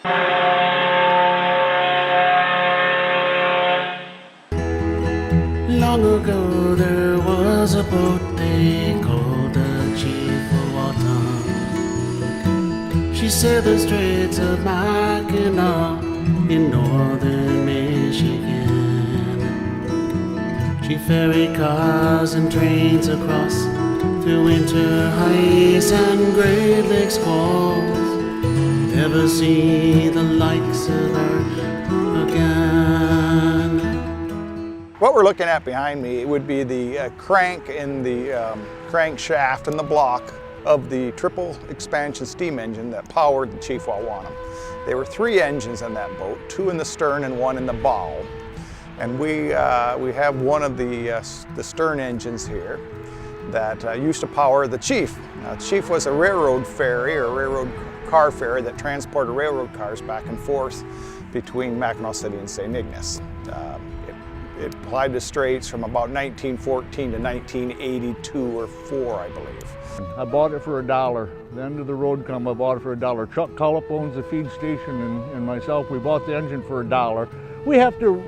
Long ago there was a boat they called the Chief of Wawatam. She sailed the Straits of Mackinac in northern Michigan. She ferried cars and trains across through winter ice and Great Lakes squalls. Never see the likes of her again. What we're looking at behind me would be the crank in the crankshaft and the block of the triple expansion steam engine that powered the Chief Wawatam. There were 3 engines in that boat, 2 in the stern and 1 in the bow. And we have one of the stern engines here that used to power the Chief. Now, the Chief was a railroad ferry or railroad car ferry that transported railroad cars back and forth between Mackinac City and St. Ignace. It plied the straits from about 1914 to 1982 or 4, I believe. I bought it for $1. The end of the road come, I bought it for $1. Chuck Cullup owns the feed station and myself, we bought the engine for $1. We have to,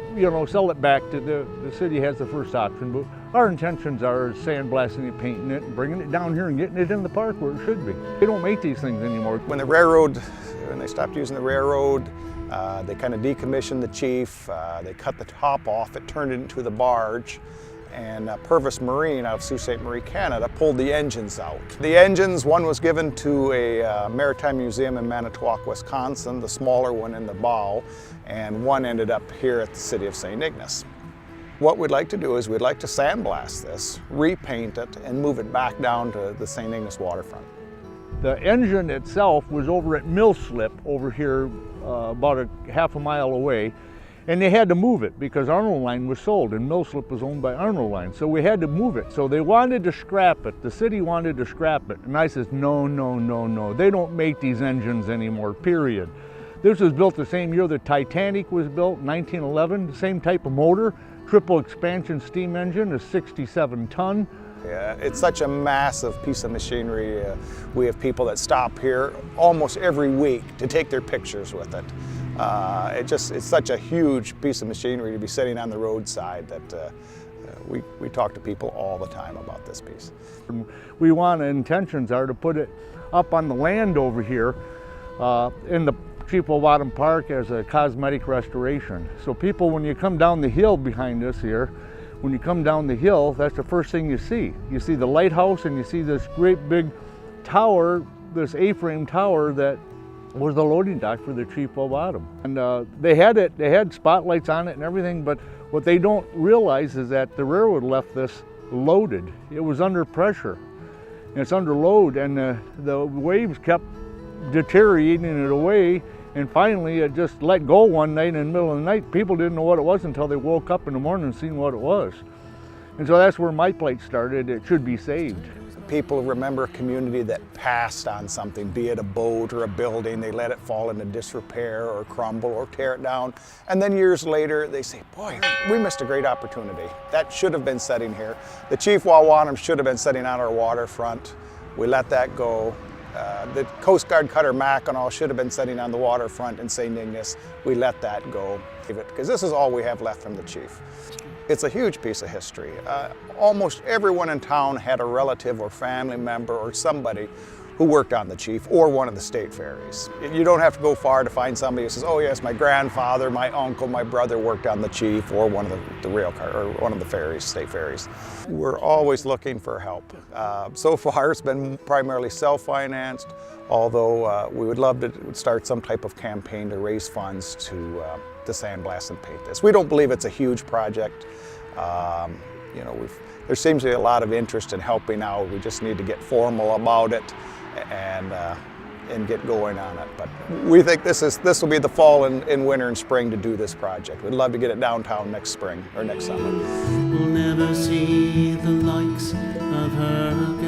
sell it back to the city has the first option, but our intentions are sandblasting it, painting it, and bringing it down here and getting it in the park where it should be. They don't make these things anymore. When they stopped using the railroad, they kind of decommissioned the Chief, they cut the top off, it turned it into the barge, and Purvis Marine out of Sault Ste. Marie, Canada, pulled the engines out. The engines, one was given to a maritime museum in Manitowoc, Wisconsin, the smaller one in the bow, and one ended up here at the city of St. Ignace. What we'd like to do is we'd like to sandblast this, repaint it, and move it back down to the St. Ignace waterfront. The engine itself was over at Mill Slip over here about a half a mile away, and they had to move it because Arnold Line was sold and Mill Slip was owned by Arnold Line, so we had to move it. So they wanted to scrap it, the city wanted to scrap it, and I says no, no, no, no, they don't make these engines anymore, period. This was built the same year the Titanic was built, 1911, the same type of motor, triple expansion steam engine, a 67-ton. Yeah, it's such a massive piece of machinery. We have people that stop here almost every week to take their pictures with it. It's such a huge piece of machinery to be sitting on the roadside that we talk to people all the time about this piece. We want, intentions are to put it up on the land over here in the Chief Wawatam Park as a cosmetic restoration. So people, when you come down the hill behind us here, when you come down the hill, that's the first thing you see. You see the lighthouse and you see this great big tower, this A-frame tower that was the loading dock for the Chief Wawatam. And they had spotlights on it and everything, but what they don't realize is that the railroad left this loaded. It was under pressure, and it's under load, and the waves kept deteriorating it away, and finally it just let go one night in the middle of the night. People didn't know what it was until they woke up in the morning and seen what it was. And so that's where my plate started. It should be saved. People remember a community that passed on something, be it a boat or a building, they let it fall into disrepair or crumble or tear it down. And then years later they say, boy, we missed a great opportunity. That should have been sitting here. The Chief Wawatam should have been sitting on our waterfront. We let that go. The Coast Guard cutter Mackinac should have been sitting on the waterfront in St. Ignace. We let that go, because this is all we have left from the Chief. It's a huge piece of history. Almost everyone in town had a relative or family member or somebody who worked on the Chief or one of the state ferries. You don't have to go far to find somebody who says, oh yes, my grandfather, my uncle, my brother worked on the Chief or one of the rail car or one of the ferries, state ferries. We're always looking for help. So far it's been primarily self-financed, although we would love to start some type of campaign to raise funds to sandblast and paint this. We don't believe it's a huge project. There seems to be a lot of interest in helping out. We just need to get formal about it and get going on it. But we think this will be the fall and winter and spring to do this project. We'd love to get it downtown next spring or next summer. We'll never see the likes of her again.